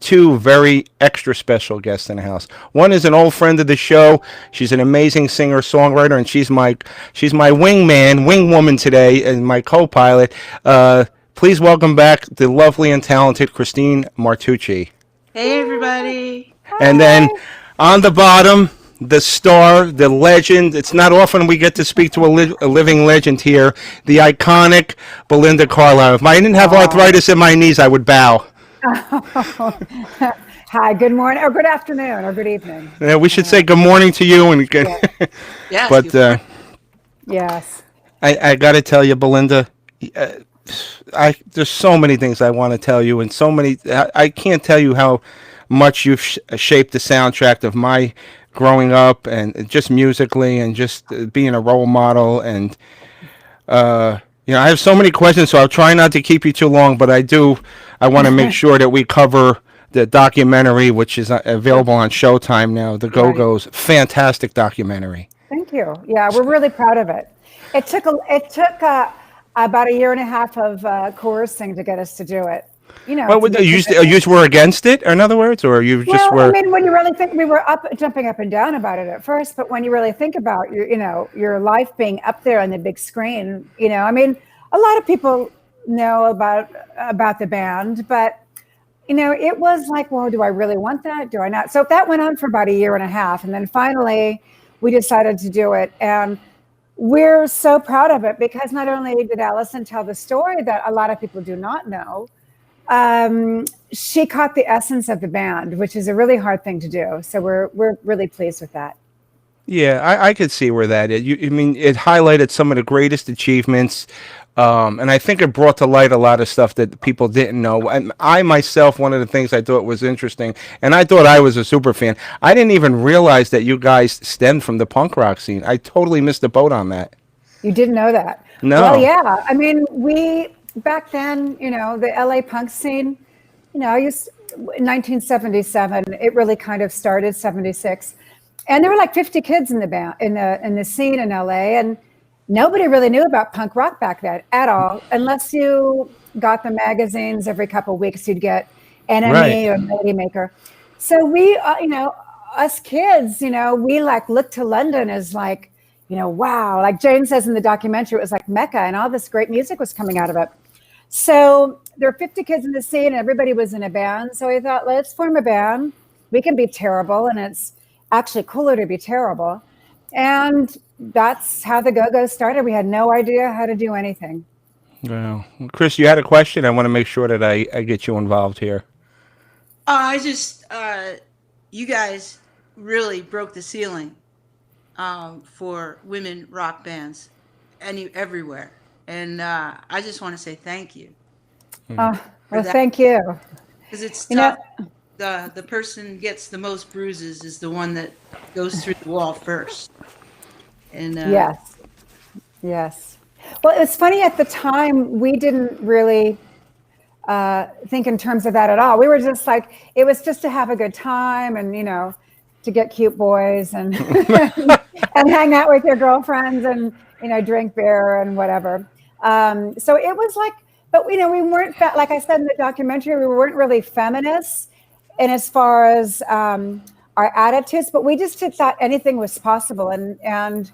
two very extra special guests in the house. One is an old friend of the show. She's an amazing singer songwriter, and she's my wingman, wing woman today, and my co-pilot. Please welcome back the lovely and talented Christine Martucci. Hey, everybody. And then on the bottom, the star, the legend. It's not often we get to speak to a living legend here. The iconic Belinda Carlisle. If I didn't have arthritis in my knees, I would bow. Hi, good morning, or good afternoon, or good evening. Yeah, we should say good morning to you. And Yes, but Yes. I got to tell you, Belinda, there's so many things I want to tell you, and so many. I can't tell you how much you've shaped the soundtrack of my growing up, and just musically, and just being a role model. And I have so many questions, so I'll try not to keep you too long. But I want to make sure that we cover the documentary, which is available on Showtime now. The Go-Go's, fantastic documentary. Thank you. Yeah, we're really proud of it. It took about a year and a half of coercing to get us to do it. You were against it, in other words, or you just were? I mean, when you really think, we were jumping up and down about it at first, but when you really think about your life being up there on the big screen, I mean, a lot of people know about the band, but it was like, well, do I really want that? Do I not? So that went on for about a year and a half, and then finally, we decided to do it, and we're so proud of it because not only did Allison tell the story that a lot of people do not know. She caught the essence of the band, which is a really hard thing to do. So we're really pleased with that. Yeah, I could see where that is. I mean, it highlighted some of the greatest achievements, and I think it brought to light a lot of stuff that people didn't know. And I myself, one of the things I thought was interesting, and I thought I was a super fan. I didn't even realize that you guys stemmed from the punk rock scene. I totally missed the boat on that. You didn't know that? No. Well, yeah. I mean, back then, the LA punk scene, in 1977, it really kind of started, 76. And there were like 50 kids in the band, in the scene in LA, and nobody really knew about punk rock back then at all, unless you got the magazines every couple of weeks. You'd get Enemy or Melody Maker. So we, us kids, we like looked to London as like, wow, like Jane says in the documentary, it was like Mecca, and all this great music was coming out of it. So there were 50 kids in the scene, and everybody was in a band. So we thought, let's form a band. We can be terrible, and it's actually cooler to be terrible. And that's how the Go-Go started. We had no idea how to do anything. Well, Chris, you had a question. I want to make sure that I get you involved here. I just, you guys really broke the ceiling for women rock bands everywhere. And I just want to say thank you. Well, thank you. Because it's tough. The person gets the most bruises is the one that goes through the wall first. And yes. Well, it's funny, at the time, we didn't really think in terms of that at all. We were just like, it was just to have a good time and, to get cute boys and and hang out with your girlfriends and, drink beer and whatever. So it was like, but we weren't, like I said in the documentary, we weren't really feminists in as far as our attitudes, but we just thought anything was possible. And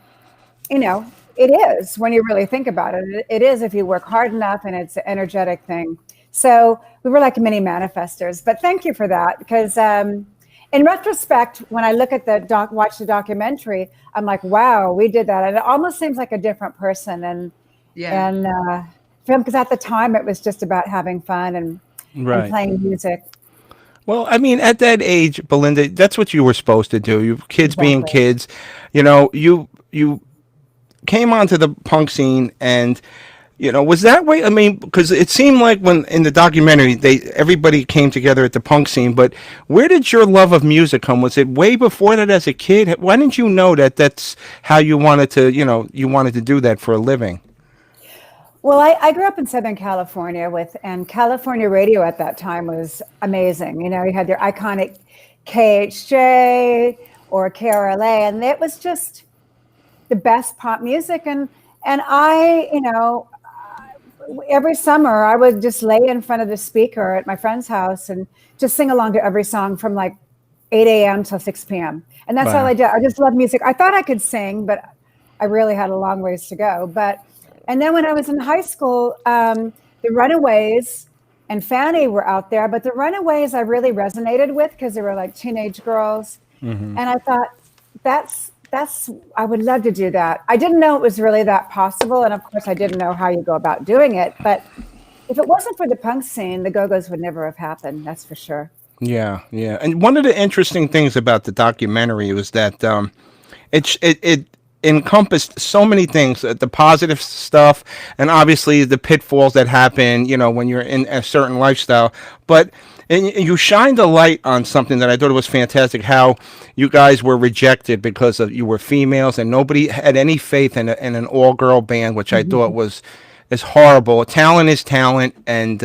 it is when you really think about it. It is if you work hard enough, and it's an energetic thing. So we were like mini manifestors. But thank you for that, because in retrospect, when I look at watch the documentary, I'm like, wow, we did that. And it almost seems like a different person. And because at the time it was just about having fun and playing music. Well, I mean, at that age, Belinda, that's what you were supposed to do. You kids being kids, you came onto the punk scene, and was that way? I mean, because it seemed like when in the documentary, everybody came together at the punk scene. But where did your love of music come? Was it way before that as a kid? Why didn't you know that that's how you wanted to, you wanted to do that for a living? Well, I grew up in Southern California and California radio at that time was amazing. You had their iconic KHJ or KRLA, and it was just the best pop music. And I, every summer I would just lay in front of the speaker at my friend's house and just sing along to every song from like 8 a.m. till 6 p.m. And that's all Wow. I did. I just love music. I thought I could sing, but I really had a long ways to go. And then when I was in high school, the Runaways and Fanny were out there, but the Runaways I really resonated with because they were like teenage girls. Mm-hmm. And I thought that's I would love to do that. I didn't know it was really that possible, and of course I didn't know how you go about doing it, but if it wasn't for the punk scene, the Go-Go's would never have happened, that's for sure. Yeah, yeah. And one of the interesting things about the documentary was that it encompassed so many things, the positive stuff, and obviously the pitfalls that happen, when you're in a certain lifestyle. But you shined a light on something that I thought was fantastic, how you guys were rejected because you were females and nobody had any faith in an all-girl band, which I thought is horrible. Talent is talent, and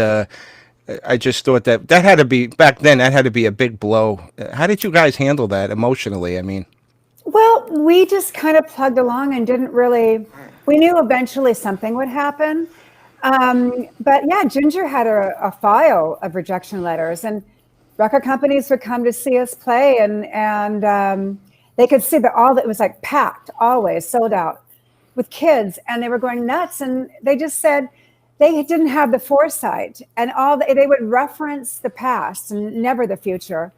I just thought that had to be, back then, that had to be a big blow. How did you guys handle that emotionally? I mean, well, we just kind of plugged along and didn't really, we knew eventually something would happen. But yeah, Ginger had a file of rejection letters, and record companies would come to see us play, and they could see that all that was like packed, always sold out with kids, and they were going nuts. And they just said they didn't have the foresight, and they would reference the past and never the future.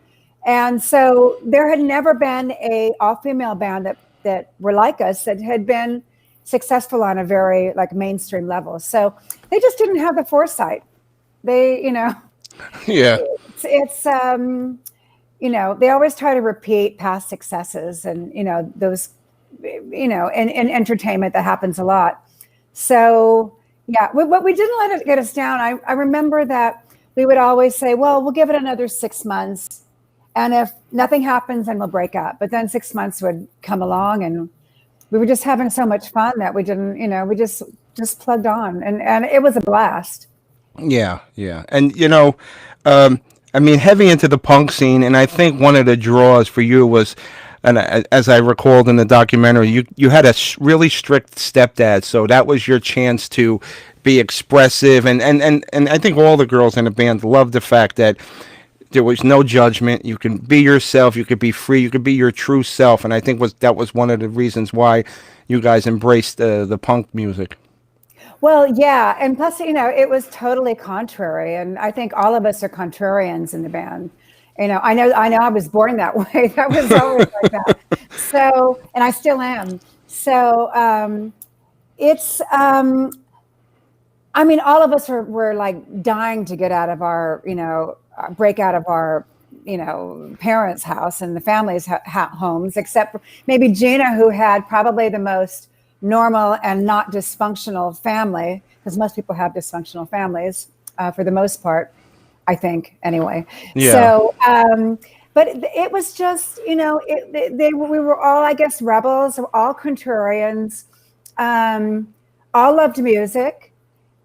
And so there had never been a all-female band that were like us that had been successful on a very like mainstream level. So they just didn't have the foresight. They, yeah, it's they always try to repeat past successes, and those, in entertainment that happens a lot. So yeah, but we didn't let it get us down. I remember that we would always say, well, we'll give it another 6 months. And if nothing happens, then we'll break up. But then 6 months would come along, and we were just having so much fun that we didn't, we just plugged on, and it was a blast. yeah, yeah. And I mean, heavy into the punk scene, and I think one of the draws for you was, and as I recalled in the documentary, you had a really strict stepdad, so that was your chance to be expressive, and I think all the girls in the band loved the fact that there was no judgment. You can be yourself. You could be free. You could be your true self. And I think that was one of the reasons why you guys embraced the punk music. Well, yeah, and plus, it was totally contrary, and I think all of us are contrarians in the band. I know I was born that way. That was always like that. So, and I still am. So, it's. I mean, all of us were like dying to get out of our, break out of our, parents' house and the family's homes, except for maybe Gina, who had probably the most normal and not dysfunctional family, because most people have dysfunctional families for the most part, I think, anyway. Yeah. So, but it was just, we were all, I guess, rebels, all contrarians, all loved music.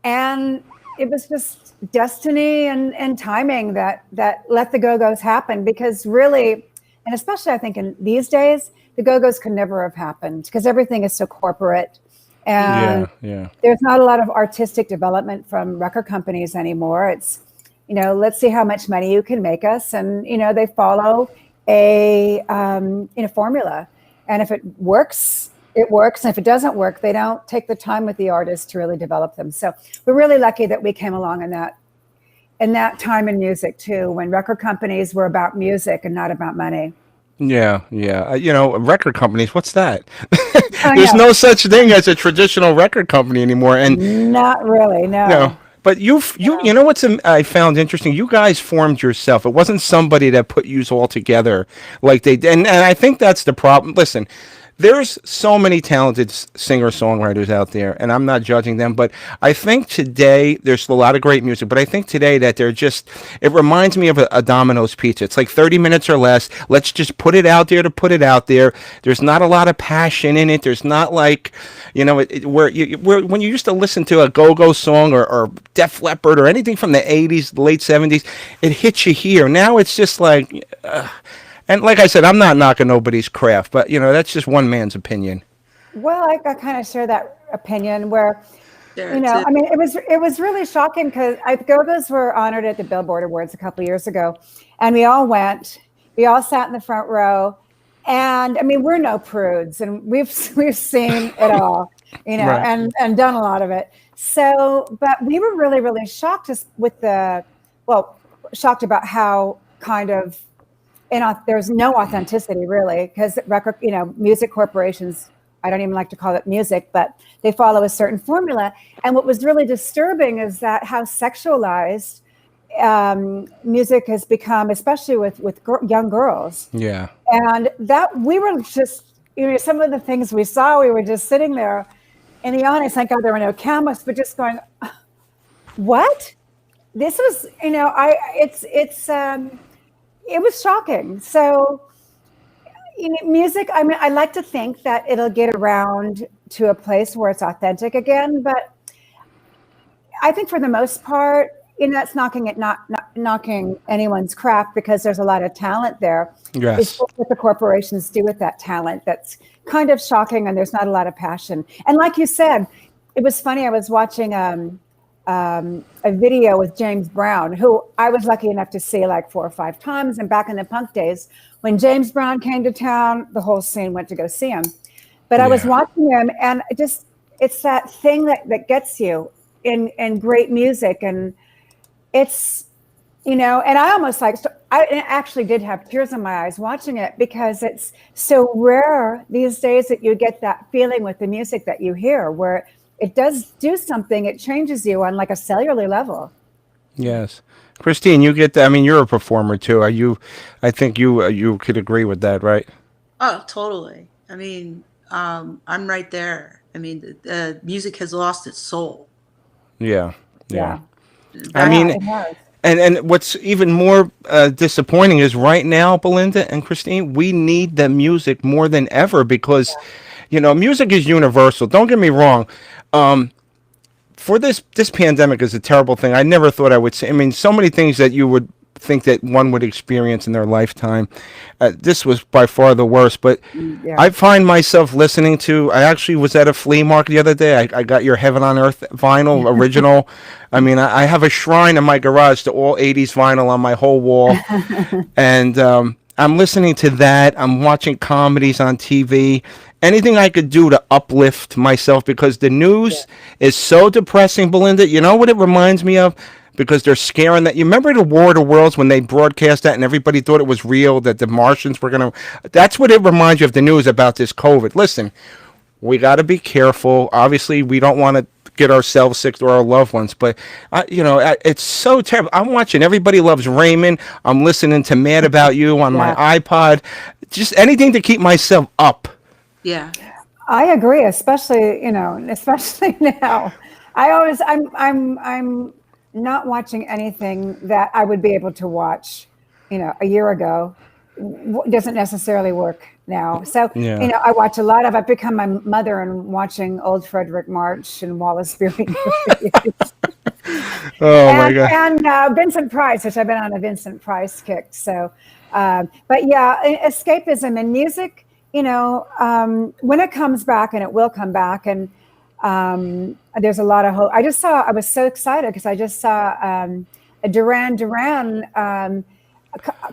And it was just destiny and timing that let the Go-Go's happen, because really, and especially I think in these days, the Go-Go's could never have happened because everything is so corporate, and there's not a lot of artistic development from record companies anymore. It's, let's see how much money you can make us, and they follow a formula, and if it works, it works. And if it doesn't work, they don't take the time with the artist to really develop them. So we're really lucky that we came along in that time in music too, when record companies were about music and not about money. Yeah, yeah. Record companies, what's that? There's no such thing as a traditional record company anymore. And not really, no. No. But you know what's I found interesting? You guys formed yourself. It wasn't somebody that put you all together like they did. And I think that's the problem. Listen, there's so many talented singer-songwriters out there, and I'm not judging them, but I think today there's a lot of great music, but I think today that it reminds me of a Domino's pizza. It's like 30 minutes or less. Let's just put it out there to put it out there. There's not a lot of passion in it. There's not like, when you used to listen to a Go-Go song or Def Leppard or anything from the 80s, the late 70s, it hits you here. Now it's just like... and like I said, I'm not knocking nobody's craft, but that's just one man's opinion. Well, I kind of share that opinion, where There You know, too. I mean, it was really shocking because Go-Go's were honored at the Billboard Awards a couple years ago, and we all went. We all sat in the front row, and I mean, we're no prudes, and we've seen it all, you know, Right. and done a lot of it. So, but we were really shocked just with shocked about how kind of there's no authenticity really because record, music corporations, I don't even like to call it music, but they follow a certain formula. And what was really disturbing is that how sexualized music has become, especially with young girls. Yeah. And that we were just, some of the things we saw, we were just sitting there in the audience. Thank God there were no cameras, but just going, what? This was, it was shocking. So, music, I mean, I like to think that it'll get around to a place where it's authentic again, but I think for the most part, that's not knocking anyone's craft because there's a lot of talent there. Yes. It's what the corporations do with that talent that's kind of shocking, and there's not a lot of passion. And like you said, it was funny. I was watching a video with James Brown, who I was lucky enough to see like 4 or 5 times. And back in the punk days, when James Brown came to town, the whole scene went to go see him. But I was watching him, and it's that thing that gets you in great music. And it's, and I almost I actually did have tears in my eyes watching it because it's so rare these days that you get that feeling with the music that you hear, where it does do something. It changes you on like a cellular level. Yes. Christine, you get that. I mean, you're a performer too. I think you could agree with that, right? Oh, totally. I mean, I'm right there. I mean, the music has lost its soul. Yeah. Yeah. I I mean, it has. and what's even more disappointing is right now, Belinda and Christine, we need the music more than ever because, music is universal. Don't get me wrong. For this pandemic is a terrible thing. I never thought I would say. I mean, so many things that you would think that one would experience in their lifetime. This was by far the worst. But I find myself listening to. I actually was at a flea market the other day. I got your Heaven on Earth vinyl original. I mean, I have a shrine in my garage to all '80s vinyl on my whole wall, and I'm listening to that. I'm watching comedies on TV. Anything I could do to uplift myself because the news is so depressing, Belinda. You know what it reminds me of? Because they're scaring that. You remember the War of the Worlds when they broadcast that and everybody thought it was real, that the Martians were going to. That's what it reminds you of the news about this COVID. Listen, we got to be careful. Obviously, we don't want to get ourselves sick or our loved ones, but it's so terrible. I'm watching Everybody Loves Raymond. I'm listening to Mad About You on my iPod. Just anything to keep myself up. Yeah. I agree, especially now. I'm not watching anything that I would be able to watch, a year ago. Doesn't necessarily work now. So, I watch a lot of. I've become my mother and watching old Frederick March and Wallace Beery movies. My God. And Vincent Price, which I've been on a Vincent Price kick. So, but yeah, escapism and music. When it comes back, and it will come back, and there's a lot of hope. I was so excited because I just saw a Duran Duran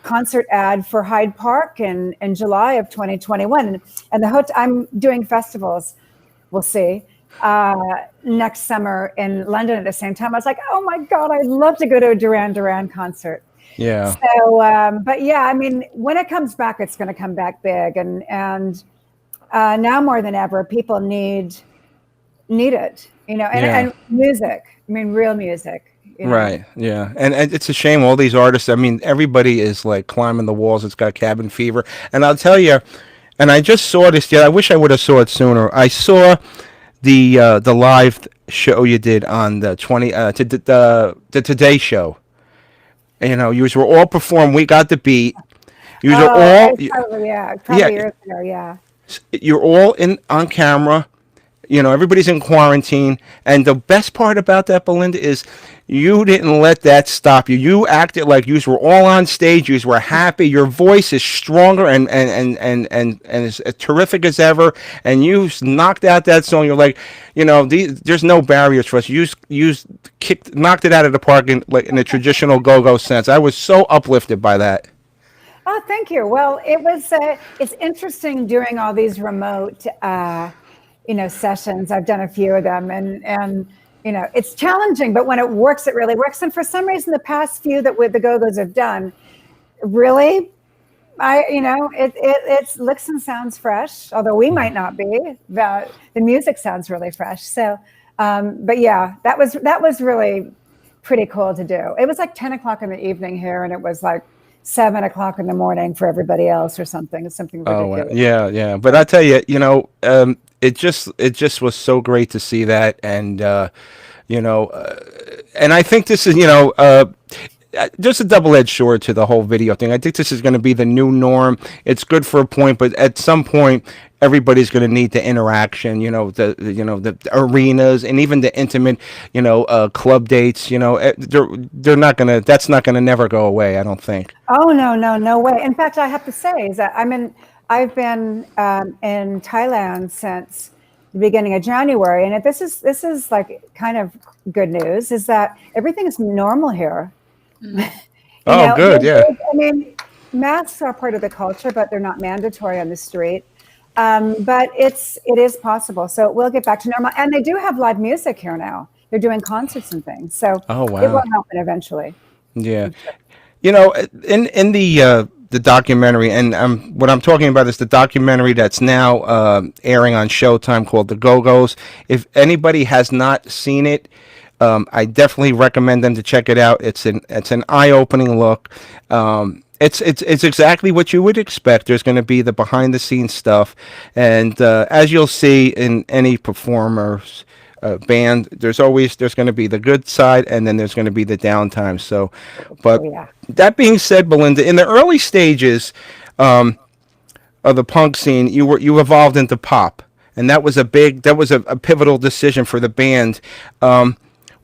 concert ad for Hyde Park in July of 2021. And I'm doing festivals, we'll see, next summer in London at the same time. I was like, oh my God, I'd love to go to a Duran Duran concert. Yeah. So, but yeah, I mean, when it comes back, it's going to come back big, and now more than ever, people need it, and music. I mean, real music. Right. Yeah. And it's a shame. All these artists. I mean, everybody is like climbing the walls. It's got cabin fever. And I'll tell you, and I just saw this. Yeah, I wish I would have saw it sooner. I saw the live show you did on the the Today Show. You were all performed. We got the beat. You were all probably years ago. Yeah. You're all in on camera. You know, everybody's in quarantine, and the best part about that, Belinda, is you didn't let that stop you. You acted like you were all on stage. You were happy. Your voice is stronger and as terrific as ever. And you knocked out that song. You're like, you know, there's no barriers for us. You knocked it out of the park in like in a traditional go-go sense. I was so uplifted by that. Oh, thank you. Well, it was. It's interesting doing all these remote, sessions. I've done a few of them, and it's challenging. But when it works, it really works. And for some reason, the past few that the Go-Go's have done, really, it looks and sounds fresh. Although we might not be. The music sounds really fresh. So, but yeah, that was really pretty cool to do. It was like 10 o'clock in the evening here, and it was like 7 o'clock in the morning for everybody else or something. It's something ridiculous. Oh, yeah. But I tell you, it just was so great to see that. And, and I think this is, just a double-edged sword to the whole video thing. I think this is going to be the new norm. It's good for a point, but at some point, everybody's going to need the interaction. The arenas and even the intimate, club dates. They're not gonna. That's not gonna never go away. I don't think. Oh no way. In fact, I have to say is that I've been in Thailand since the beginning of January, and this is like kind of good news. Is that everything is normal here. Good. Yeah. I mean, masks are part of the culture, but they're not mandatory on the street. But it is possible. So we'll get back to normal. And they do have live music here now. They're doing concerts and things. So it will happen eventually. Yeah. In the documentary, and what I'm talking about is the documentary that's now airing on Showtime called The Go-Go's. If anybody has not seen it, I definitely recommend them to check it out. It's an eye-opening look. It's exactly what you would expect. There's going to be the behind-the-scenes stuff, and as you'll see in any performer's band, there's going to be the good side, and then there's going to be the downtime. So, but that being said, Belinda, in the early stages of the punk scene, you evolved into pop, and that was a pivotal decision for the band.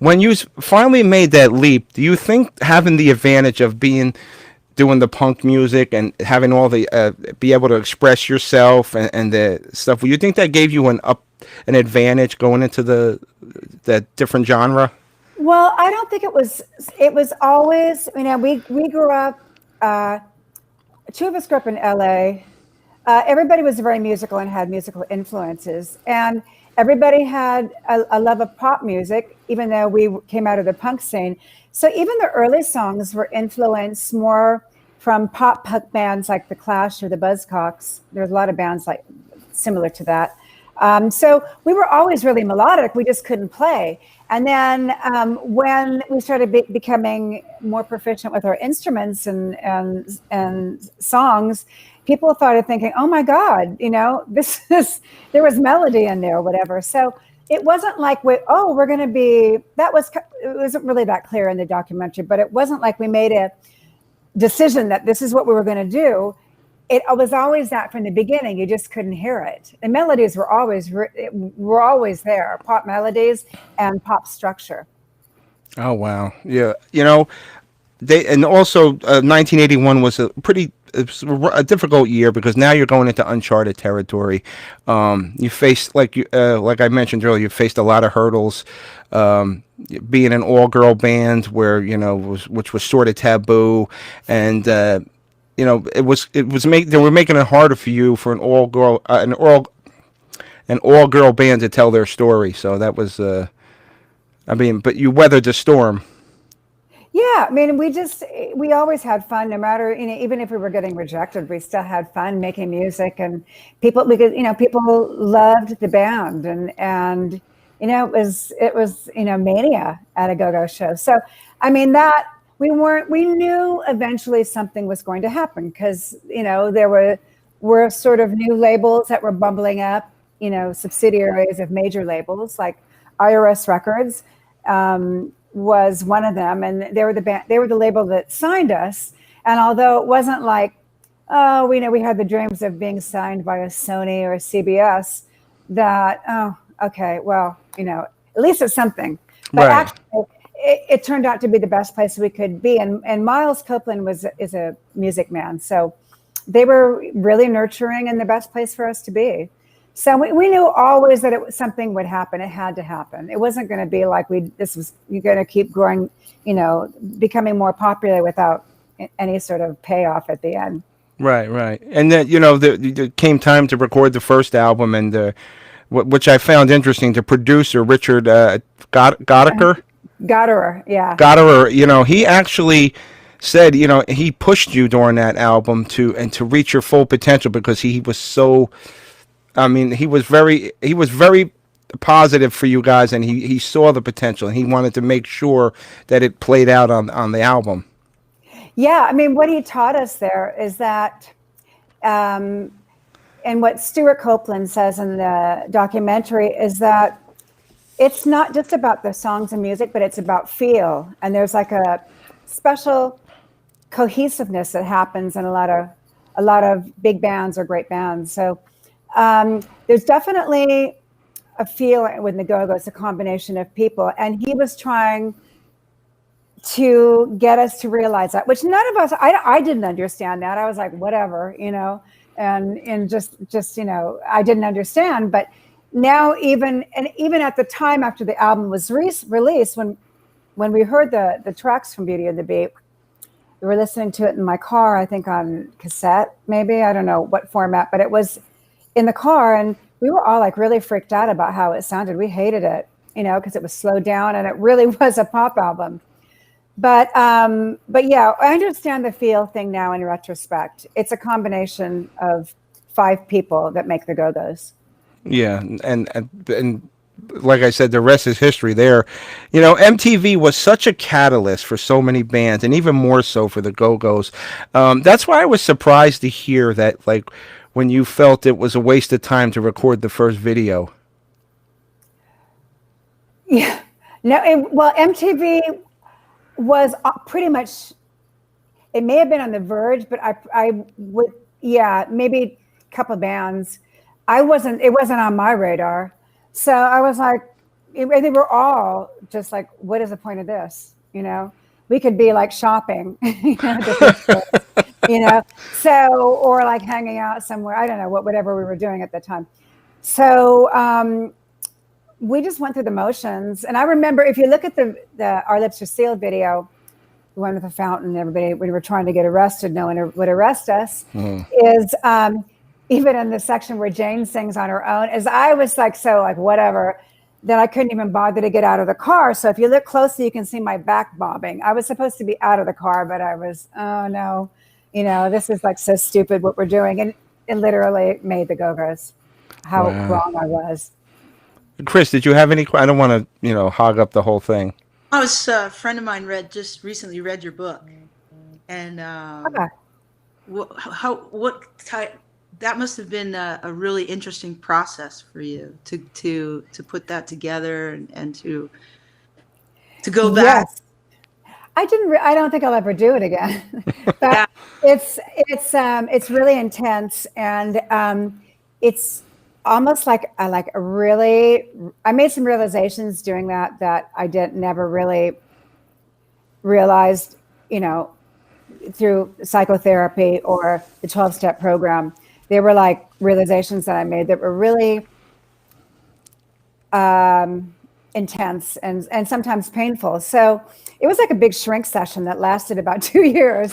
When you finally made that leap, do you think having the advantage of doing the punk music and having all the be able to express yourself and the stuff, do you think that gave you an advantage going into that different genre? Well, I don't think it was always, we grew up, two of us grew up in LA. Everybody was very musical and had musical influences, and everybody had a love of pop music, even though we came out of the punk scene. So even the early songs were influenced more from pop punk bands like The Clash or the Buzzcocks. There's a lot of bands like similar to that. So we were always really melodic. We just couldn't play. And then when we started becoming more proficient with our instruments and songs, people started thinking, "Oh my God, there was melody in there, or whatever." So it wasn't like it wasn't really that clear in the documentary, but it wasn't like we made a decision that this is what we were going to do. It was always that from the beginning. You just couldn't hear it. The melodies were always there, pop melodies and pop structure. Oh wow, yeah. And also 1981 was a difficult year because now you're going into uncharted territory. You faced, like I mentioned earlier, you faced a lot of hurdles. Being an all-girl band where which was sort of taboo, and they were making it harder for you for an all-girl band to tell their story. So that was, but you weathered the storm. Yeah, we always had fun, no matter, even if we were getting rejected, we still had fun making music, and people loved the band, and it was mania at a go-go show. So, we knew eventually something was going to happen because, there were sort of new labels that were bubbling up, subsidiaries of major labels like IRS Records, was one of them, and they were the label that signed us. And although it wasn't like, we had the dreams of being signed by a Sony or a CBS, that okay, well, at least it's something. But actually, it turned out to be the best place we could be. And Miles Copeland is a music man. So they were really nurturing and the best place for us to be. So we knew always that something would happen. It had to happen. It wasn't going to be like you're going to keep growing, becoming more popular without any sort of payoff at the end. Right. And then, there came time to record the first album, and which I found interesting. The producer, Richard Gottaker, Gotterer, he actually said, he pushed you during that album to reach your full potential, because he was so, he was very positive for you guys, and he saw the potential, and he wanted to make sure that it played out on the album. Yeah, what he taught us there is that, and what Stuart Copeland says in the documentary is that it's not just about the songs and music, but it's about feel. And there's like a special cohesiveness that happens in a lot of big bands or great bands. So there's definitely a feel with the Go-Go's, a combination of people, and he was trying to get us to realize that, which none of us, I didn't understand that. I was like, whatever, and just I didn't understand. But now even at the time after the album was released, when we heard the tracks from Beauty and the Beat, we were listening to it in my car, I think on cassette, maybe, I don't know what format, but it was in the car, and we were all like really freaked out about how it sounded. We hated it, because it was slowed down, and it really was a pop album. But yeah, I understand the feel thing now in retrospect. It's a combination of 5 people that make the Go-Go's. Yeah, and like I said, the rest is history there. MTV was such a catalyst for so many bands, and even more so for the Go-Go's. That's why I was surprised to hear that, like, when you felt it was a waste of time to record the first video. Yeah. No, well, MTV was pretty much, it may have been on the verge, but I would, maybe a couple of bands. It wasn't on my radar. So I was like, they were all just like, what is the point of this? We could be like shopping, so, or like hanging out somewhere. I don't know, whatever we were doing at the time. So, we just went through the motions. And I remember, if you look at the Our Lips Are Sealed video, the one with the fountain, everybody, when we were trying to get arrested, no one would arrest us, is even in the section where Jane sings on her own, as I was like, whatever, then I couldn't even bother to get out of the car. So if you look closely, you can see my back bobbing. I was supposed to be out of the car, but I was, oh no, this is like so stupid what we're doing. And it literally made the Go-Go's, how wrong I was. Chris, did you have any? I don't want to, hog up the whole thing. A friend of mine just recently read your book, and that must have been a really interesting process for you to put that together and to go back. Yes. I don't think I'll ever do it again. But it's really intense, and it's almost like a really, I made some realizations doing that I never really realized, through psychotherapy or the 12-step program. They were like realizations that I made that were really intense and sometimes painful. So it was like a big shrink session that lasted about 2 years.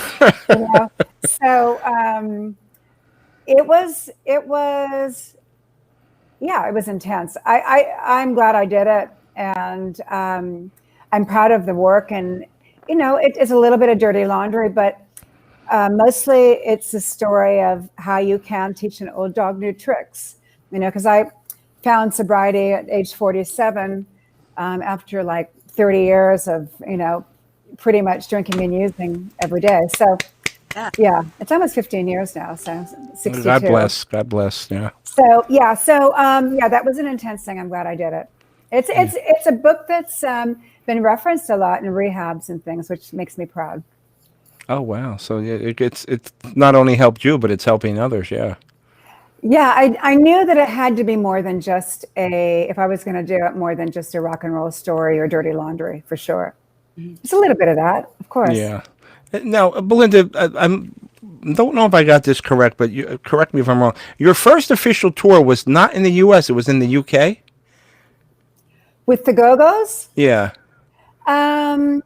So it was intense. I'm glad I did it, and I'm proud of the work. And it is a little bit of dirty laundry, but mostly it's a story of how you can teach an old dog new tricks. Because I found sobriety at age 47 after like 30 years of pretty much drinking and using every day. So yeah, it's almost 15 years now. So 62. God bless. Yeah. So that was an intense thing. I'm glad I did it. It's a book that's been referenced a lot in rehabs and things, which makes me proud. Oh wow! So it's not only helped you, but it's helping others. Yeah. Yeah, I knew that it had to be more than just if I was going to do it, more than just a rock and roll story or dirty laundry, for sure. It's a little bit of that, of course. Yeah. Now, Belinda, I'm don't know if I got this correct, but correct me if I'm wrong. Your first official tour was not in the U.S. It was in the U.K. With the Go-Go's, Yeah. um,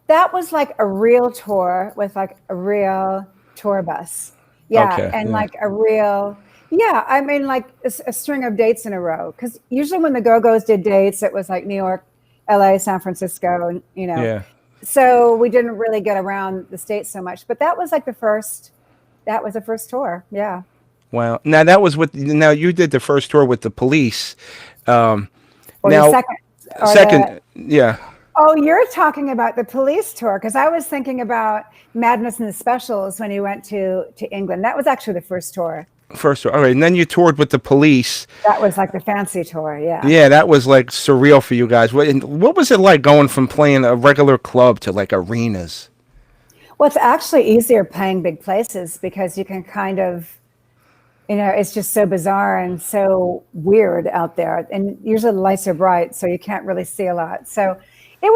that was like a real tour with like a real tour bus. Yeah, Okay. and Yeah. like a real, yeah, I mean like a string of dates in a row. Because usually when the Go-Go's did dates, it was like New York, LA, San Francisco, you know. Yeah. So we didn't really get around the States so much. But that was like that was the first tour. Yeah. Wow. Now that was with. Now you did the first tour with the Police. Um, Or the now second, or second. Yeah. oh, you're talking about the Police tour, because I was thinking about Madness and the Specials when you went to England. That was actually the first tour. First tour. All right. And then you toured with the Police. That was like the fancy tour. Yeah. Yeah, that was like surreal for you guys. What was it like going from playing a regular club to like arenas? Well, it's actually easier playing big places because you can kind of, it's just so bizarre and so weird out there. And usually the lights are bright, so you can't really see a lot. So it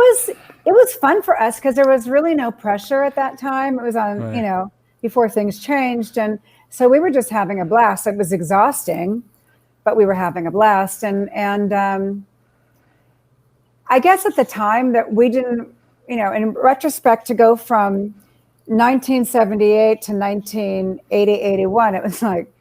was fun for us because there was really no pressure at that time. It was on, Right. before things changed. And so we were just having a blast. It was exhausting, but we were having a blast. And I guess at the time that we didn't, in retrospect, to go from 1978 to 1980, 81, it was like,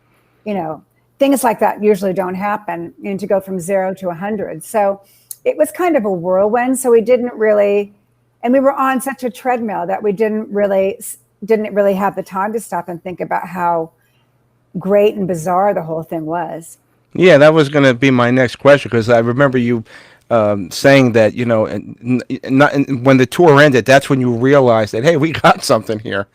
things like that usually don't happen, to go from 0 to 100. So it was kind of a whirlwind. So we didn't really, and we were on such a treadmill that we didn't really have the time to stop and think about how great and bizarre the whole thing was. Yeah, that was going to be my next question because I remember you saying that, when the tour ended, that's when you realized that, hey, we got something here.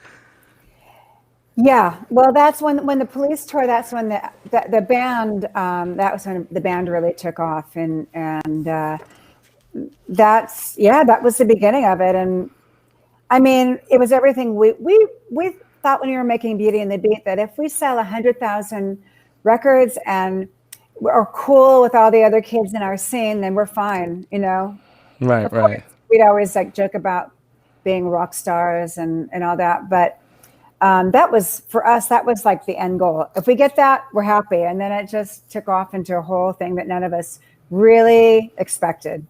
Yeah, well, that's when the Police tour. That's when the band. That was when the band really took off, and that was the beginning of it. And I mean, it was everything we thought when we were making Beauty and the Beat, that if we sell 100,000 records and we're cool with all the other kids in our scene, then we're fine. Right, Of right. course, we'd always like joke about being rock stars and all that, but. That was, for us, that was like the end goal. If we get that, we're happy. And then it just took off into a whole thing that none of us really expected.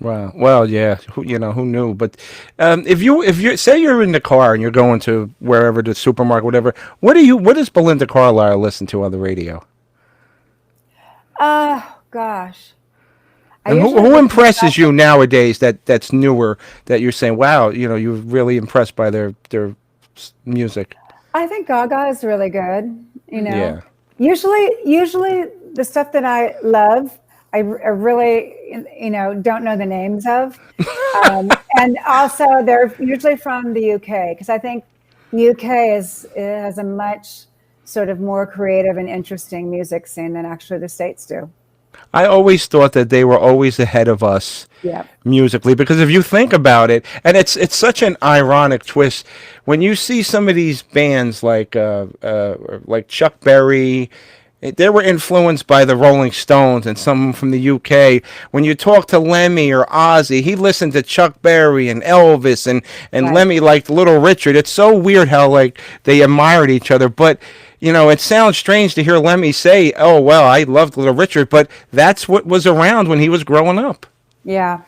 Wow. Well, yeah. Who knew? But if you say you're in the car and you're going to wherever, the supermarket, whatever, what does Belinda Carlisle listen to on the radio? Gosh. And who impresses you nowadays that's newer, that you're saying, wow, you're really impressed by their music? I think Gaga is really good. Yeah. Usually the stuff that I love, I really, don't know the names of. And also they're usually from the UK, because I think the UK has a much sort of more creative and interesting music scene than actually the States do. I always thought that they were always ahead of us Yeah. musically, because if you think about it, and it's such an ironic twist when you see some of these bands like Chuck Berry. They were influenced by the Rolling Stones and some from the UK. When you talk to Lemmy or Ozzy, he listened to Chuck Berry and Elvis, and Right. Lemmy liked Little Richard. It's so weird how like they admired each other, but it sounds strange to hear Lemmy say, "Oh well, I loved Little Richard," but that's what was around when he was growing up. Yeah.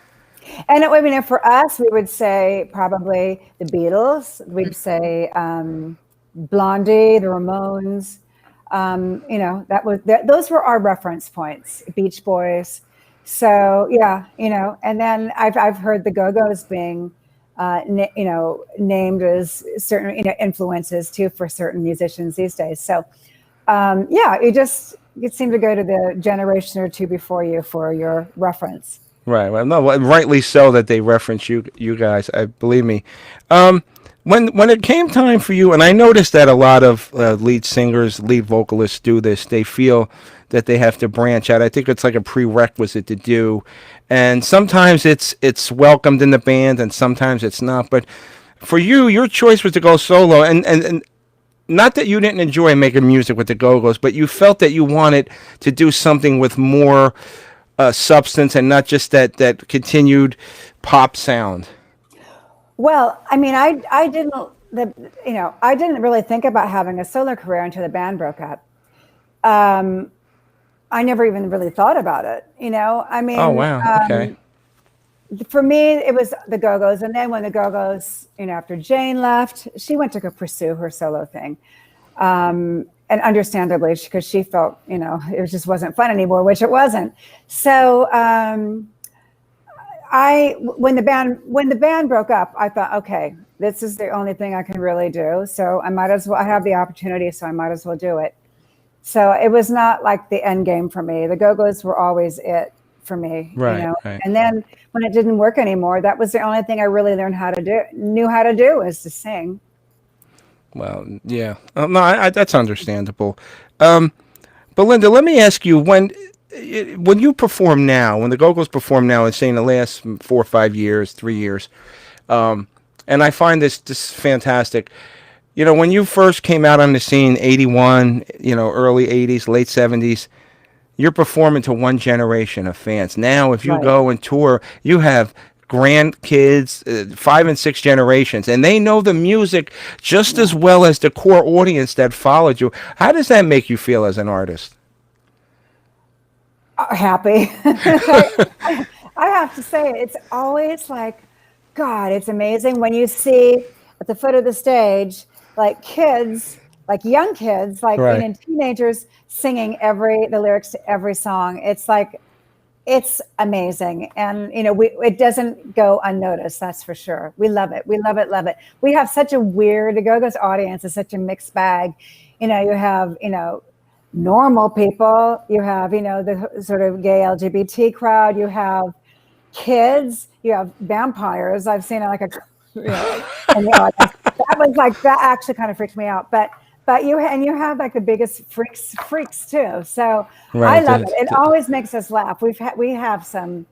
And I mean, for us, we would say probably the Beatles. We'd say Blondie, the Ramones. Those were our reference points. Beach Boys. So yeah, and then I've heard the Go-Go's being named as certain influences too for certain musicians these days. So you seem to go to the generation or two before you for your reference. Right. Well, no, rightly so that they reference you guys. I believe me. When it came time for you, and I noticed that a lot of lead singers, lead vocalists do this. They feel that they have to branch out. I think it's like a prerequisite to do, and sometimes it's welcomed in the band, and sometimes it's not. But for you, your choice was to go solo, and not that you didn't enjoy making music with the Go-Go's, but you felt that you wanted to do something with more substance and not just that continued pop sound. Well, I mean, I didn't I didn't really think about having a solo career until the band broke up. I never even really thought about it. I mean, Oh wow, okay. For me, it was the Go-Go's, and then when the Go-Go's, after Jane left, she went to go pursue her solo thing, and understandably, because she felt, it just wasn't fun anymore, which it wasn't. So when the band broke up, I thought, okay, this is the only thing I can really do. So I might as well. I have the opportunity, so I might as well do it. So it was not like the end game for me. The Go-Go's were always it for me, Right. And then when it didn't work anymore, that was the only thing I really knew how to do is to sing. Well, yeah. No, that's understandable. Belinda, let me ask you, when you perform now, when the Go-Go's perform now, and say in the last 4 or 5 years, 3 years, and I find this fantastic. When you first came out on the scene, 81, early 80s, late 70s, you're performing to one generation of fans. Now, if you Right. go and tour, you have grandkids, 5 and 6 generations, and they know the music just as well as the core audience that followed you. How does that make you feel as an artist? Happy. I have to say, it's always like, God, it's amazing when you see at the foot of the stage, like kids, like young kids, like Right. and teenagers singing the lyrics to every song. It's like, it's amazing. And, it doesn't go unnoticed. That's for sure. We love it. We love it. Love it. We have such a weird, the Go-Go's audience is such a mixed bag. You have, normal people, you have, the sort of gay LGBT crowd, you have kids, you have vampires. I've seen like in the audience. That was like, that actually kind of freaked me out. But you have like the biggest freaks too. So Right. I love it. It always makes us laugh. We have some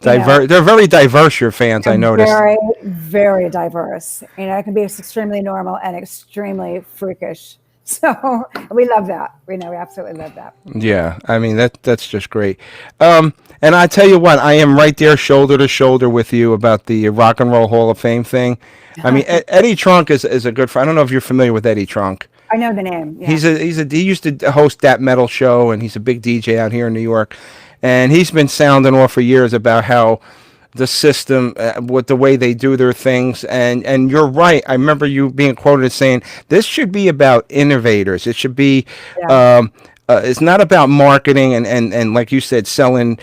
They're very diverse, your fans, I noticed. very, very diverse. It can be extremely normal and extremely freakish. So we love that. We absolutely love that. Yeah, I mean that's just great. And I tell you what, I am right there, shoulder to shoulder with you about the Rock and Roll Hall of Fame thing. I mean, Eddie Trunk is a good friend. I don't know if you're familiar with Eddie Trunk. I know the name. Yeah. He used to host that metal show, and he's a big DJ out here in New York. And he's been sounding off for years about how the system, with the way they do their things, and you're right. I remember you being quoted as saying this should be about innovators. It should be. Yeah. It's not about marketing and like you said, selling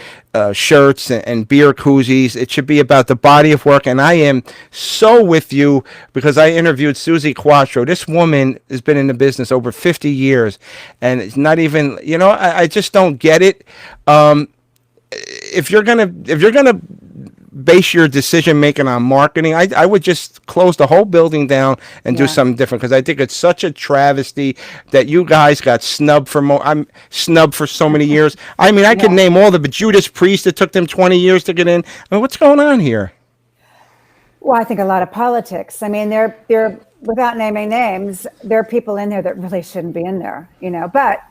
shirts and beer koozies. It should be about the body of work. And I am so with you because I interviewed Susie Quattro. This woman has been in the business over 50 years, and it's not even. I just don't get it. If you're gonna base your decision making on marketing, I would just close the whole building down and do something different, because I think it's such a travesty that you guys got snubbed for I'm snubbed for so many years. I mean, I could name all the Judas Priest. It took them 20 years to get in. I mean, what's going on here? Well, I think a lot of politics. I mean, they're without naming names, there are people in there that really shouldn't be in there, but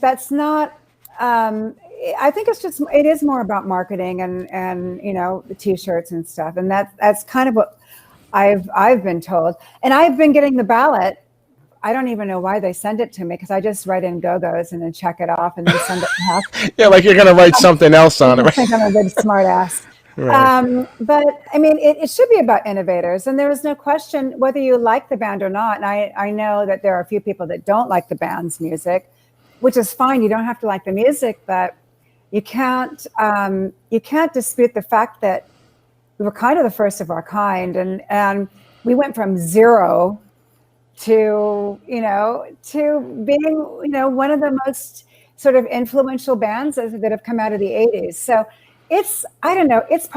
that's not, I think it is more about marketing and the t-shirts and stuff. And that's kind of what I've been told. And I've been getting the ballot. I don't even know why they send it to me, because I just write in Go-Go's and then check it off and then send it back. Yeah, like you're going to write something else on it. I think I'm a big smart ass. Right. But I mean, it should be about innovators, and there is no question whether you like the band or not. And I know that there are a few people that don't like the band's music, which is fine. You don't have to like the music, but you can't dispute the fact that we were kind of the first of our kind, and we went from zero to being one of the most sort of influential bands that have come out of the 80s. So I don't know. There's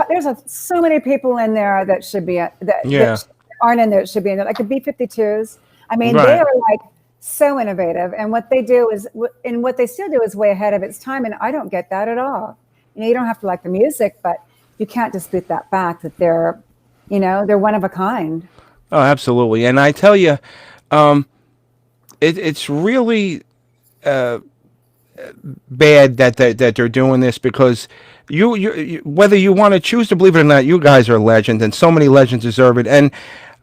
so many people in there that should be that aren't in there that should be in there, like the B-52s. I mean, Right. They are like so innovative, and what they still do is way ahead of its time. And I don't get that at all. You don't have to like the music, but you can't dispute that fact that they're one of a kind. Oh, absolutely. And I tell you, It's really bad that they're doing this, because you whether you want to choose to believe it or not, you guys are legends, and so many legends deserve it. And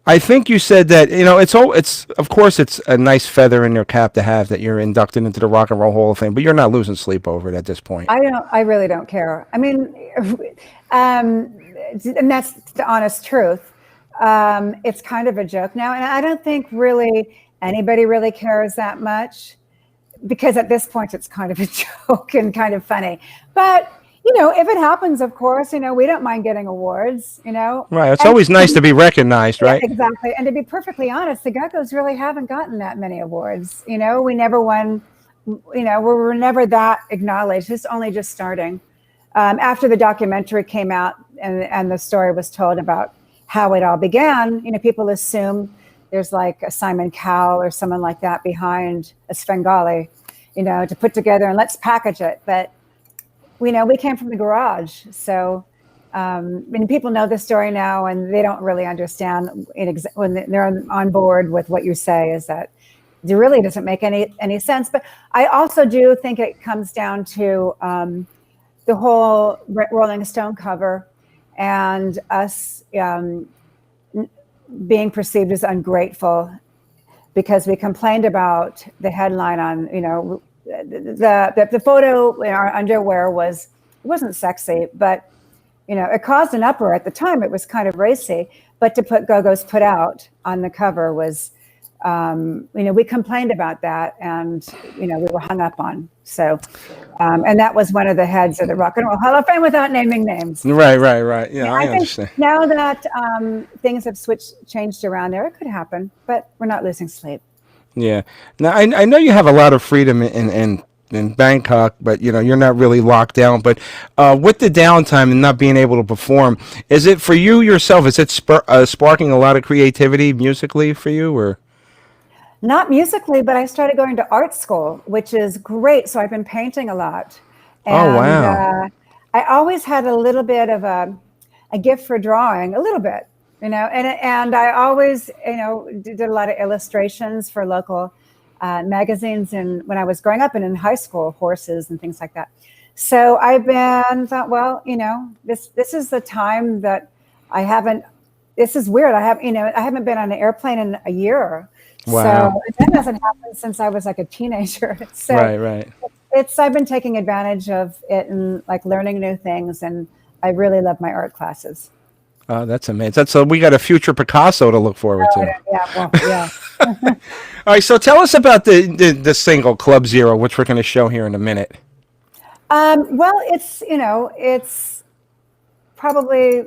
I think you said that, it's of course it's a nice feather in your cap to have that you're inducted into the Rock and Roll Hall of Fame, but you're not losing sleep over it at this point. I really don't care. I mean, and that's the honest truth. It's kind of a joke now, and I don't think really anybody really cares that much, because at this point it's kind of a joke and kind of funny. But if it happens, of course, we don't mind getting awards. Right. It's always nice to be recognized, right? Yeah, exactly. And to be perfectly honest, the Go-Go's really haven't gotten that many awards. We never won. We were never that acknowledged. It's only just starting. After the documentary came out and the story was told about how it all began, people assume there's like a Simon Cowell or someone like that behind a Svengali, to put together and let's package it. But we came from the garage. So people know the story now, and they don't really understand when they're on board with what you say, is that it really doesn't make any sense. But I also do think it comes down to the whole Rolling Stone cover and us being perceived as ungrateful because we complained about the headline on, the photo in our underwear wasn't sexy, but it caused an uproar at the time. It was kind of racy, but to put Go-Go's Put Out on the cover was, we complained about that, and we were hung up on. So, and that was one of the heads of the Rock and Roll Hall of Fame, without naming names. Right. Yeah, I think understand. now that things have changed around there, it could happen, but we're not losing sleep. Yeah. Now I know you have a lot of freedom in Bangkok, but you're not really locked down. But with the downtime and not being able to perform, is it for you yourself? Is it sparking a lot of creativity musically for you, or? Not musically, but I started going to art school, which is great. So I've been painting a lot. And, oh, wow. I always had a little bit of a gift for drawing, a little bit, and I always, did a lot of illustrations for local magazines, and when I was growing up and in high school, horses and things like that. So thought, well, this is the time that this is weird. I haven't been on an airplane in a year. Wow. So that hasn't happened since I was like a teenager. So right. I've been taking advantage of it and like learning new things, and I really love my art classes. Oh, that's amazing. So we got a future Picasso to look forward to. Yeah. All right, so tell us about the single Club Zero, which we're going to show here in a minute. Well, it's probably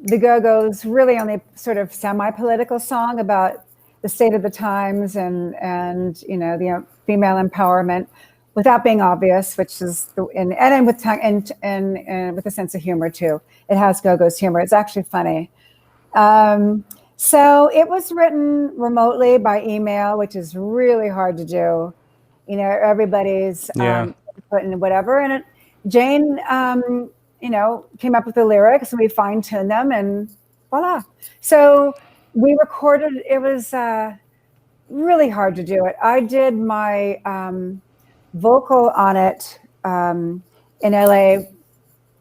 the Go-Go's really only sort of semi-political song about the state of the times and the female empowerment, without being obvious, which is and with tongue and with a sense of humor too. It has Go-Go's humor. It's actually funny. So it was written remotely by email, which is really hard to do. Everybody's putting whatever, and Jane, came up with the lyrics, and we fine-tuned them, and voila. So we recorded. It was really hard to do it. I did my vocal on it in LA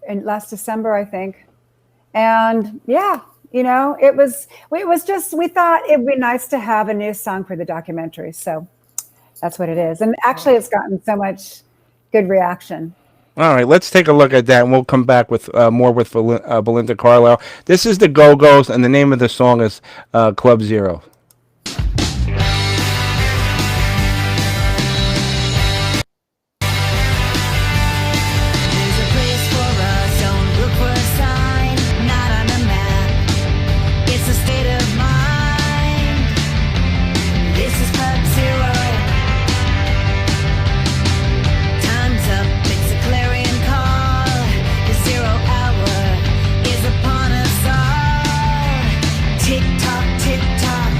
in last December, I think. And it was just, we thought it'd be nice to have a new song for the documentary. So that's what it is. And actually it's gotten so much good reaction. All right, let's take a look at that, and we'll come back with more with Belinda Carlisle. This is the Go-Go's, and the name of the song is Club Zero. Tick tock,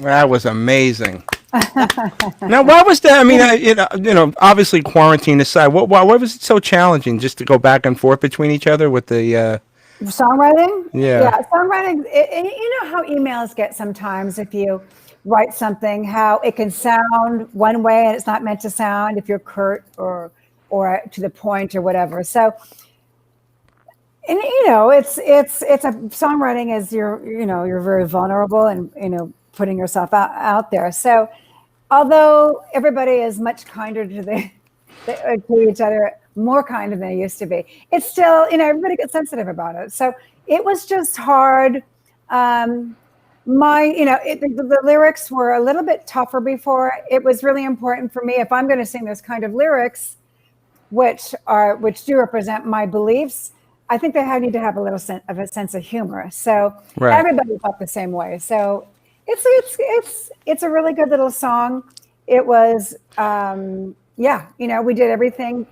That was amazing. Now, why was that? I mean, obviously quarantine aside, why was it so challenging just to go back and forth between each other with the Songwriting? Yeah. Songwriting. And you know how emails get sometimes if you write something, how it can sound one way and it's not meant to sound if you're curt or to the point or whatever. So, and it's a songwriting is you're very vulnerable and putting yourself out there. So, although everybody is much kinder to each other, more kind than they used to be, it's still, everybody gets sensitive about it. So it was just hard. The lyrics were a little bit tougher before. It was really important for me, if I'm going to sing this kind of lyrics, which do represent my beliefs, I think they need to have a little sense of humor. So Right. Everybody felt the same way. So it's a really good little song. It was, we did everything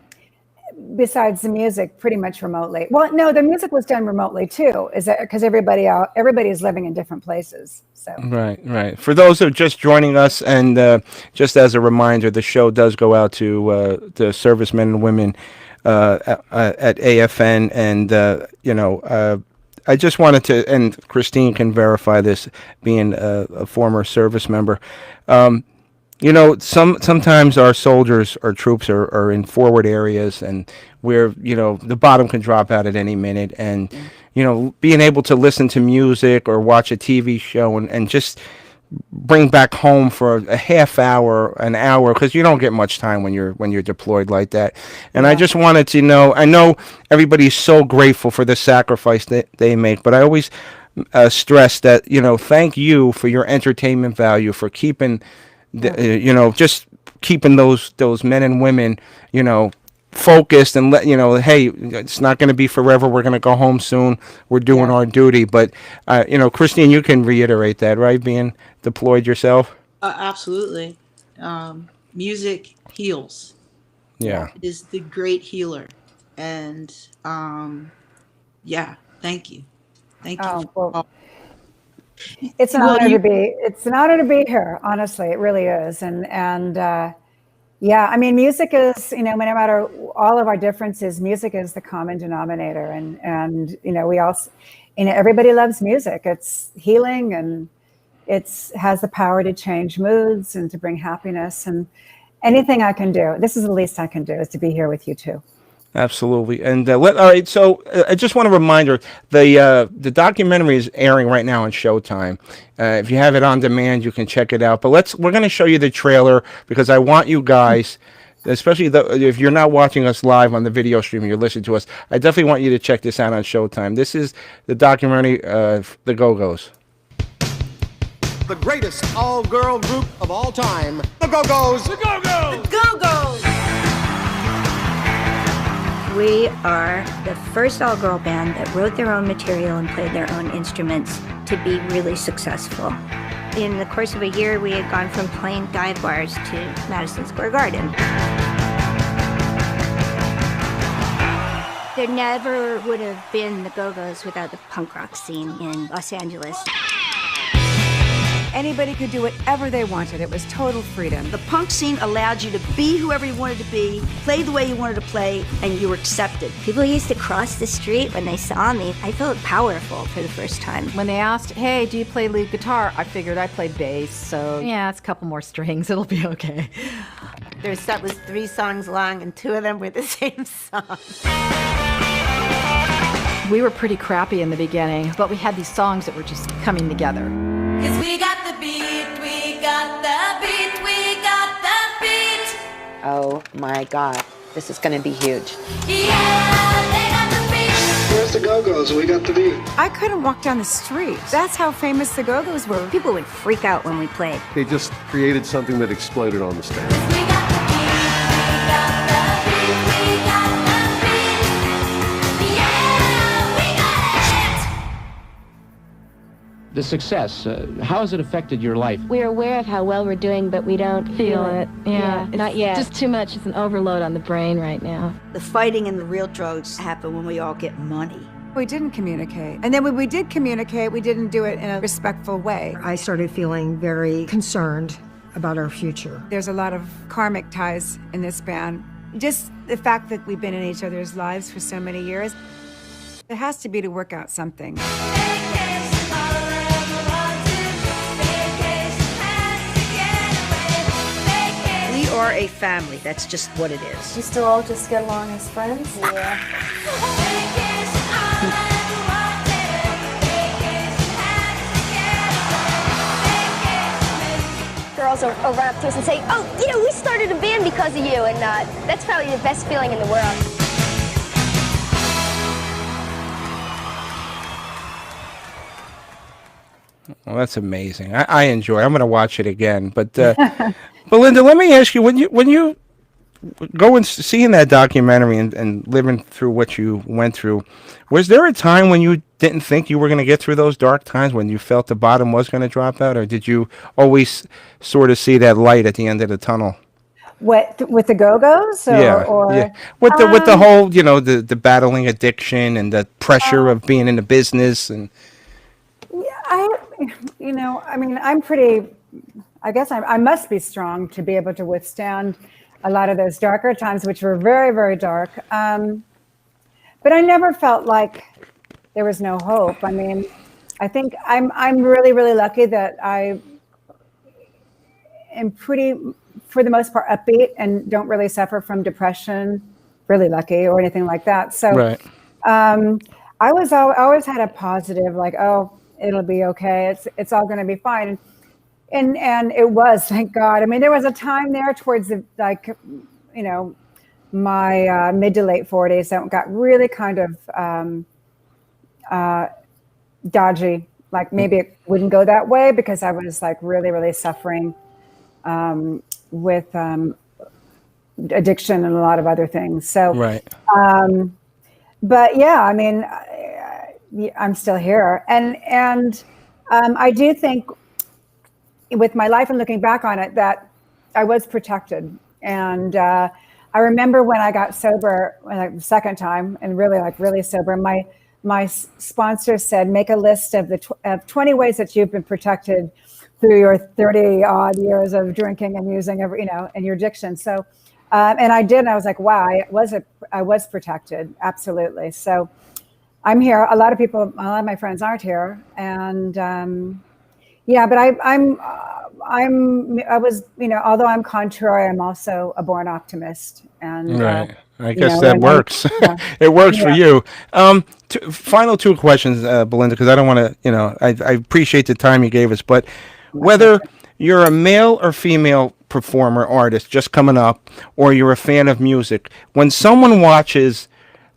besides the music pretty much remotely. Well, no, the music was done remotely too, because everybody is living in different places. So Right. For those who are just joining us, and just as a reminder, the show does go out to the servicemen and women at AFN, and I just wanted to, and Christine can verify this, being a former service member. Sometimes our soldiers or troops are in forward areas, and where the bottom can drop out at any minute, and being able to listen to music or watch a TV show and just bring back home for a half hour, an hour, because you don't get much time when you're deployed like that. And I just wanted to know. I know everybody's so grateful for the sacrifice that they make, but I always stress that thank you for your entertainment value, for keeping. Just keeping those men and women, focused, and hey, it's not going to be forever. We're going to go home soon. We're doing our duty. But, Christine, you can reiterate that, right? Being deployed yourself. Absolutely. Music heals. Yeah. It is the great healer. And thank you. Thank you. Well, it's an honor to be. It's an honor to be here. Honestly, it really is. And I mean, music is. No matter all of our differences, music is the common denominator. And we also, everybody loves music. It's healing, and has the power to change moods and to bring happiness. And anything I can do, this is the least I can do, is to be here with you too. Absolutely. And all right, so I just want to remind her, the documentary is airing right now on Showtime. If you have it on demand, you can check it out. But we're going to show you the trailer, because I want you guys, especially if you're not watching us live on the video stream, you're listening to us, I definitely want you to check this out on Showtime. This is the documentary, The Go-Go's. The greatest all-girl group of all time, the Go-Go's. The Go-Go's. The Go-Go's. We are the first all-girl band that wrote their own material and played their own instruments to be really successful. In the course of a year, we had gone from playing dive bars to Madison Square Garden. There never would have been the Go-Go's without the punk rock scene in Los Angeles. Anybody could do whatever they wanted. It was total freedom. The punk scene allowed you to be whoever you wanted to be, play the way you wanted to play, and you were accepted. People used to cross the street when they saw me. I felt powerful for the first time. When they asked, hey, do you play lead guitar? I figured I played bass, so yeah, it's a couple more strings. It'll be okay. Their set was 3 songs long, and 2 of them were the same song. We were pretty crappy in the beginning, but we had these songs that were just coming together. 'Cause we got the beat, we got the beat, we got the beat. Oh my God, this is gonna be huge. Yeah, they got the beat. Where's the Go-Go's? We got the beat. I couldn't walk down the street. That's how famous the Go-Go's were. People would freak out when we played. They just created something that exploded on the stage. We got the beat, we got the beat, we got the beat. Yeah, we got it. The success, how has it affected your life? We're aware of how well we're doing, but we don't feel it. Yeah, not yet. Just too much. It's an overload on the brain right now. The fighting and the real drugs happen when we all get money. We didn't communicate. And then when we did communicate, we didn't do it in a respectful way. I started feeling very concerned about our future. There's a lot of karmic ties in this band. Just the fact that we've been in each other's lives for so many years, it has to be to work out something. We are a family. That's just what it is. You still all just get along as friends? Yeah. Girls will run up to us and say, oh, we started a band because of you, and that's probably the best feeling in the world. Well, that's amazing. I enjoy it. I'm going to watch it again. But Belinda, let me ask you, when you go and seeing that documentary and living through what you went through, was there a time when you didn't think you were going to get through those dark times, when you felt the bottom was going to drop out, or did you always sort of see that light at the end of the tunnel? What, with the Go-Go's? Or With the whole, the battling addiction and the pressure of being in the business and. I'm pretty, I guess I must be strong to be able to withstand a lot of those darker times, which were very, very dark. But I never felt like there was no hope. I mean, I think I'm really, really lucky that I am pretty, for the most part, upbeat and don't really suffer from depression, really lucky, or anything like that. So right. I always had a positive, like, oh, it'll be okay. It's all going to be fine. And it was, thank God. I mean, there was a time there towards the, my mid to late 40s that got really kind of dodgy. Like maybe it wouldn't go that way because I was like really, really suffering with addiction and a lot of other things. So, right. But yeah, I mean, I'm still here. And I do think with my life and looking back on it that I was protected. And I remember when I got sober, like the second time, and really sober, my sponsor said, make a list of of 20 ways that you've been protected through your 30 odd years of drinking and using and your addiction. So, and I did, and I was like, wow, I was protected. Absolutely. So I'm here. A lot of my friends aren't here. And but I was, although I'm contrary, I'm also a born optimist. And right. I guess that works. It works for you. Final two questions, Belinda, because I don't want to, I appreciate the time you gave us, but whether you're a male or female performer, artist just coming up, or you're a fan of music, when someone watches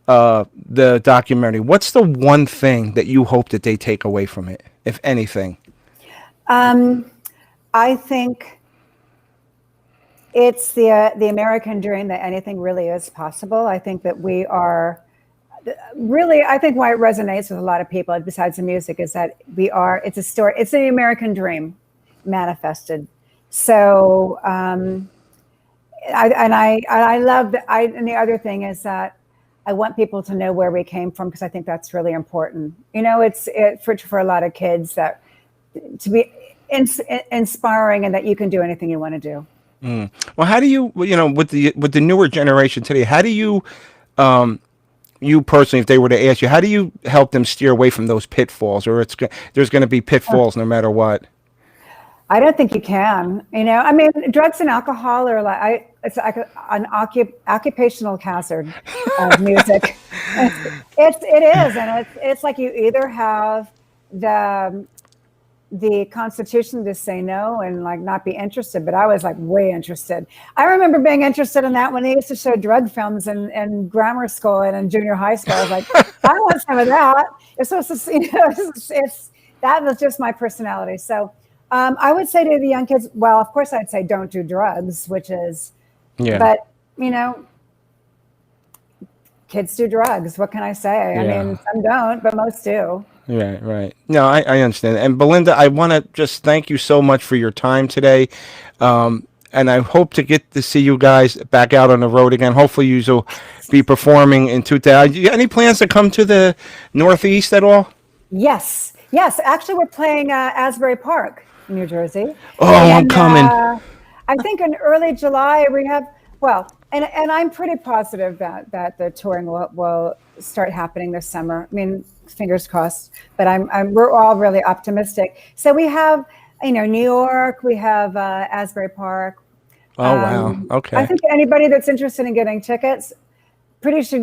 the documentary, what's the one thing that you hope that they take away from it, if anything? I think it's the American dream that anything really is possible. I think that we are really, I think why it resonates with a lot of people besides the music is that it's a story, it's the American dream manifested. So, and I love that. And the other thing is that I want people to know where we came from, because I think that's really important. It's for a lot of kids that to be inspiring, and that you can do anything you want to do. Well, how do you, with the newer generation today, how do you, you personally, if they were to ask you, how do you help them steer away from those pitfalls, or there's going to be pitfalls no matter what? I don't think you can. I mean, drugs and alcohol are it's like an occupational hazard of music. It is, and it's like you either have the constitution to say no and like not be interested, but I was like way interested. I remember being interested in that when they used to show drug films in grammar school and in junior high school. I was like, I want some of that. It's supposed to, that was just my personality. So I would say to the young kids, well, of course I'd say don't do drugs, which is, but kids do drugs. What can I say? I mean, some don't, but most do. Right. No, I understand. And Belinda, I want to just thank you so much for your time today. and I hope to get to see you guys back out on the road again. Hopefully, you will be performing in 2000. You got any plans to come to the Northeast at all? Yes. Yes. Actually, we're playing Asbury Park, New Jersey. Oh, I'm coming. I think in early July we have, and I'm pretty positive that the touring will start happening this summer. I mean, fingers crossed, but we're all really optimistic. So we have, New York, we have Asbury Park. Oh, wow. Okay. I think anybody that's interested in getting tickets, pretty sure,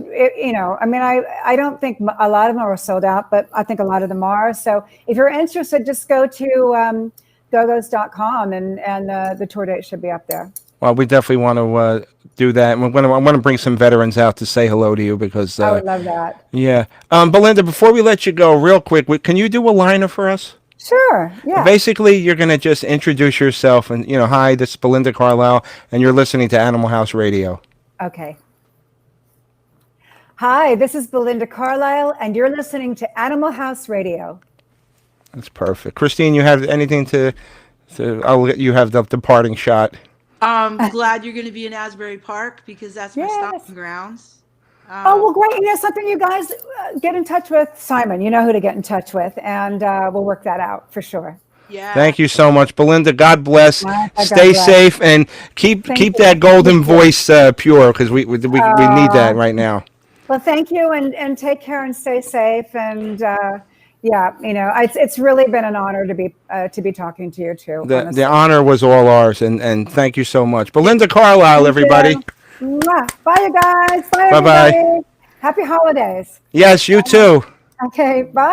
I mean, I don't think a lot of them are sold out, but I think a lot of them are. So if you're interested, just go to gogos.com and the tour date should be up there. Well, we definitely want to do that. And I want to bring some veterans out to say hello to you because I would love that. Yeah. Belinda, before we let you go, real quick, can you do a liner for us? Sure. Yeah. Basically, you're going to just introduce yourself and, hi, this is Belinda Carlisle, and you're listening to Animal House Radio. Okay. Hi, this is Belinda Carlisle, and you're listening to Animal House Radio. That's perfect. Christine, you have anything to I'll let you have the departing shot. Glad you're going to be in Asbury Park because that's my stomping grounds. Well, great. Something you guys get in touch with Simon. You know who to get in touch with, and we'll work that out for sure. Yeah. Thank you so much, Belinda. God bless. Stay safe and keep that golden voice pure because we need that right now. Well, thank you, and take care and stay safe. And it's really been an honor to be talking to you too. The honor was all ours, and thank you so much, Belinda Carlisle. Everybody. Bye, you guys. Bye, Bye-bye. everybody. Happy holidays. Yes, you too. Okay, bye.